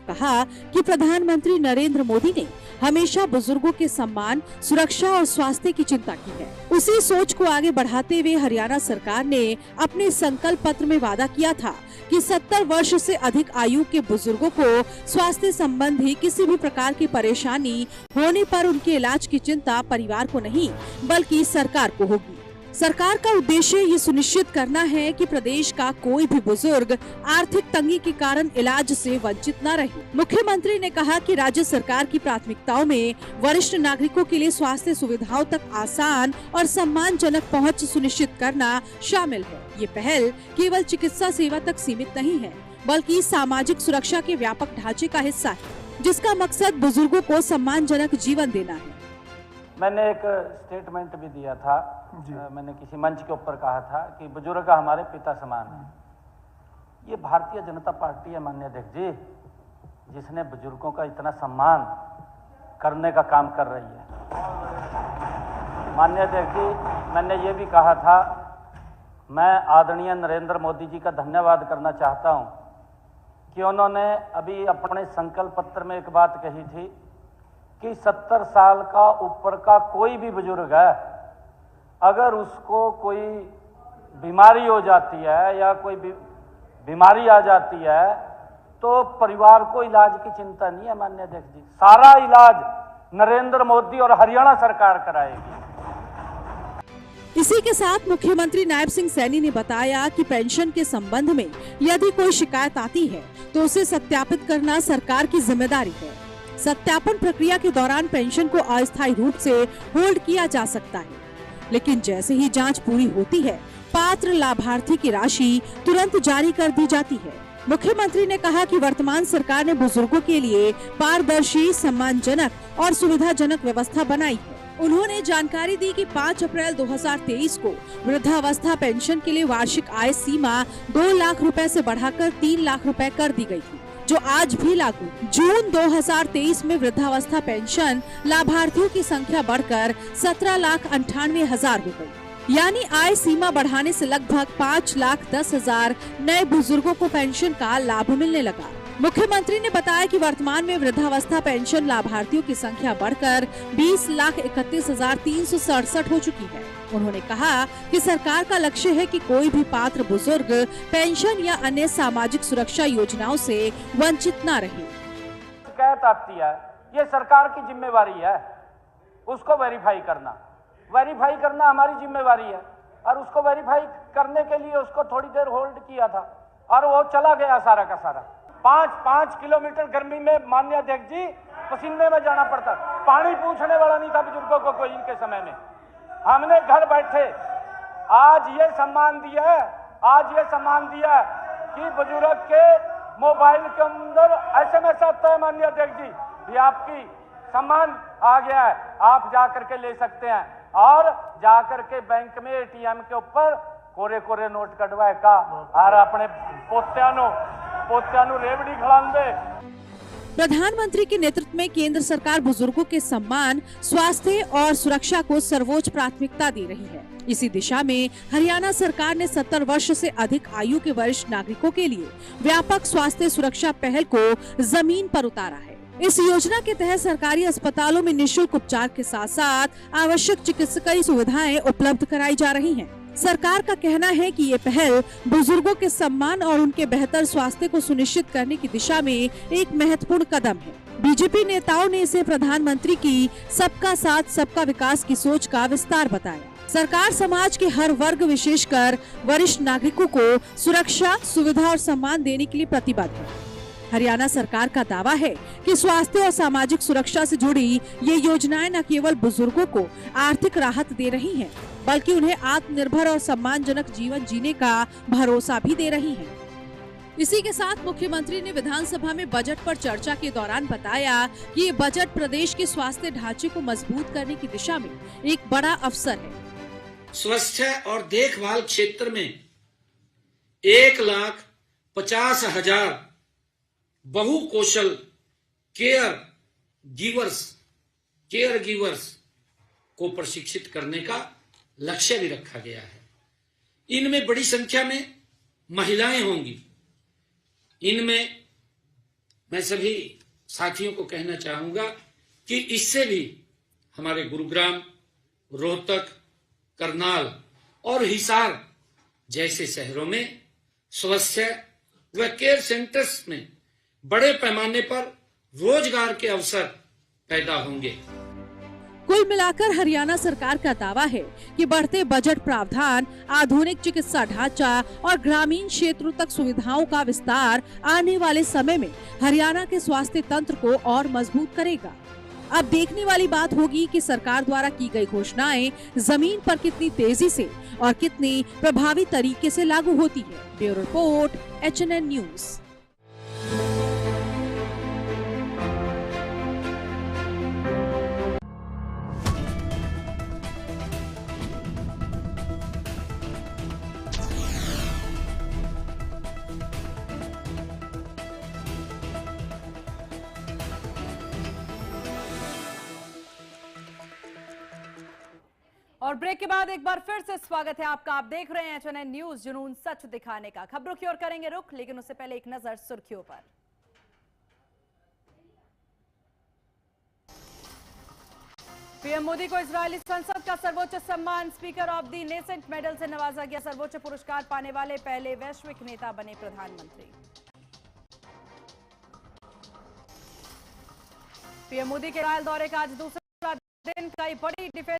कहा कि प्रधानमंत्री नरेंद्र मोदी ने हमेशा बुजुर्गों के सम्मान, सुरक्षा और स्वास्थ्य की चिंता की है। उसी सोच को आगे बढ़ाते हुए हरियाणा सरकार ने अपने संकल्प पत्र में वादा किया था कि 70 वर्ष से अधिक आयु के बुजुर्गों को स्वास्थ्य संबंधी किसी भी प्रकार की परेशानी होने पर उनके इलाज की चिंता परिवार को नहीं बल्कि सरकार को होगी। सरकार का उद्देश्य ये सुनिश्चित करना है कि प्रदेश का कोई भी बुजुर्ग आर्थिक तंगी के कारण इलाज से वंचित न रहे। मुख्यमंत्री ने कहा कि राज्य सरकार की प्राथमिकताओं में वरिष्ठ नागरिकों के लिए स्वास्थ्य सुविधाओं तक आसान और सम्मानजनक पहुंच सुनिश्चित करना शामिल है। ये पहल केवल चिकित्सा सेवा तक सीमित नहीं है, बल्कि सामाजिक सुरक्षा के व्यापक ढांचे का हिस्सा है, जिसका मकसद बुजुर्गों को सम्मानजनक जीवन देना है। मैंने एक स्टेटमेंट भी दिया था, मैंने किसी मंच के ऊपर कहा था कि बुजुर्ग हमारे पिता समान है। ये भारतीय जनता पार्टी है माननीय अध्यक्ष जी, जिसने बुजुर्गों का इतना सम्मान करने का काम कर रही है। माननीय अध्यक्ष जी, मैंने ये भी कहा था, मैं आदरणीय नरेंद्र मोदी जी का धन्यवाद करना चाहता हूँ कि उन्होंने अभी अपने संकल्प पत्र में एक बात कही थी कि 70 साल का ऊपर का कोई भी बुजुर्ग है, अगर उसको कोई बीमारी हो जाती है या कोई बीमारी आ जाती है तो परिवार को इलाज की चिंता नहीं है। माननीय अध्यक्ष जी, सारा इलाज नरेंद्र मोदी और हरियाणा सरकार कराएगी। इसी के साथ मुख्यमंत्री नायब सिंह सैनी ने बताया कि पेंशन के संबंध में यदि कोई शिकायत आती है तो उसे सत्यापित करना सरकार की जिम्मेदारी है। सत्यापन प्रक्रिया के दौरान पेंशन को अस्थायी रूप से होल्ड किया जा सकता है, लेकिन जैसे ही जांच पूरी होती है, पात्र लाभार्थी की राशि तुरंत जारी कर दी जाती है। मुख्यमंत्री ने कहा कि वर्तमान सरकार ने बुजुर्गों के लिए पारदर्शी, सम्मानजनक और सुविधाजनक व्यवस्था बनाई है। उन्होंने जानकारी दी कि 5 अप्रैल 2023 को वृद्धावस्था पेंशन के लिए वार्षिक आय सीमा 2 लाख रुपए से बढ़ाकर 3 लाख रुपए कर दी गई थी, जो आज भी लागू। जून 2023 में वृद्धावस्था पेंशन लाभार्थियों की संख्या बढ़कर 17,98,000 हो गई, यानी आय सीमा बढ़ाने से लगभग 5,10,000 नए बुजुर्गों को पेंशन का लाभ मिलने लगा। मुख्यमंत्री ने बताया कि वर्तमान में वृद्धावस्था पेंशन लाभार्थियों की संख्या बढ़कर 20,31,367 हो चुकी है। उन्होंने कहा कि सरकार का लक्ष्य है कि कोई भी पात्र बुजुर्ग पेंशन या अन्य सामाजिक सुरक्षा योजनाओं से वंचित न रहे। शिकायत आती है, ये सरकार की जिम्मेवारी है उसको वेरीफाई करना हमारी जिम्मेवारी है, और उसको वेरीफाई करने के लिए उसको थोड़ी देर होल्ड किया था और वो चला गया सारा का सारा। 5 किलोमीटर गर्मी में माननीय अध्यक्ष जी पसीने में जाना पड़ता, पानी पूछने वाला नहीं था बुजुर्गों को कोई। इनके समय में हमने घर बैठे आज ये सम्मान दिया कि बुजुर्ग के मोबाइल के अंदर SMS आता है माननीय अध्यक्ष जी, ये आपकी सम्मान आ गया है, आप जा करके ले सकते हैं, और जा करके बैंक में ATM के ऊपर कोरे नोट कटवाए का और अपने पोत्यानु रेवड़ी खिलांदे। प्रधानमंत्री के नेतृत्व में केंद्र सरकार बुजुर्गों के सम्मान, स्वास्थ्य और सुरक्षा को सर्वोच्च प्राथमिकता दे रही है। इसी दिशा में हरियाणा सरकार ने 70 वर्ष से अधिक आयु के वरिष्ठ नागरिकों के लिए व्यापक स्वास्थ्य सुरक्षा पहल को जमीन पर उतारा है। इस योजना के तहत सरकारी अस्पतालों में निःशुल्क उपचार के साथ साथ आवश्यक चिकित्सकीय सुविधाएं उपलब्ध कराई जा रही हैं। सरकार का कहना है कि ये पहल बुजुर्गों के सम्मान और उनके बेहतर स्वास्थ्य को सुनिश्चित करने की दिशा में एक महत्वपूर्ण कदम है। बीजेपी नेताओं ने इसे प्रधानमंत्री की सबका साथ सबका विकास की सोच का विस्तार बताया। सरकार समाज के हर वर्ग, विशेषकर वरिष्ठ नागरिकों को सुरक्षा, सुविधा और सम्मान देने के लिए प्रतिबद्ध है। हरियाणा सरकार का दावा है कि स्वास्थ्य और सामाजिक सुरक्षा से जुड़ी ये योजनाएं न केवल बुजुर्गों को आर्थिक राहत दे रही हैं, बल्कि उन्हें आत्मनिर्भर और सम्मानजनक जीवन जीने का भरोसा भी दे रही हैं। इसी के साथ मुख्यमंत्री ने विधानसभा में बजट पर चर्चा के दौरान बताया कि ये बजट प्रदेश के स्वास्थ्य ढांचे को मजबूत करने की दिशा में एक बड़ा अवसर है। स्वास्थ्य और देखभाल क्षेत्र में 1,50,000 बहुकौशल केयर गिवर्स को प्रशिक्षित करने का लक्ष्य भी रखा गया है। इनमें बड़ी संख्या में महिलाएं होंगी। इनमें मैं सभी साथियों को कहना चाहूंगा कि इससे भी हमारे गुरुग्राम, रोहतक, करनाल और हिसार जैसे शहरों में स्वास्थ्य व केयर सेंटर्स में बड़े पैमाने पर रोजगार के अवसर पैदा होंगे। कुल मिलाकर हरियाणा सरकार का दावा है कि बढ़ते बजट प्रावधान, आधुनिक चिकित्सा ढांचा और ग्रामीण क्षेत्रों तक सुविधाओं का विस्तार आने वाले समय में हरियाणा के स्वास्थ्य तंत्र को और मजबूत करेगा। अब देखने वाली बात होगी कि सरकार द्वारा की गई घोषणाएं जमीन पर कितनी तेजी से और कितनी प्रभावी तरीके से लागू होती है। Bureau report, HNN news. और ब्रेक के बाद एक बार फिर से स्वागत है आपका। आप देख रहे हैं HNN न्यूज, जुनून सच दिखाने का। खबरों की ओर करेंगे रुख, लेकिन उससे पहले एक नजर सुर्खियों पर। पीएम मोदी को इजरायली संसद का सर्वोच्च सम्मान speaker of the nation medal से नवाजा गया। सर्वोच्च पुरस्कार पाने वाले पहले वैश्विक नेता बने प्रधानमंत्री। पीएम मोदी के इजरायल दौरे का आज दूसरा दिन। कई बड़ी डिफेंस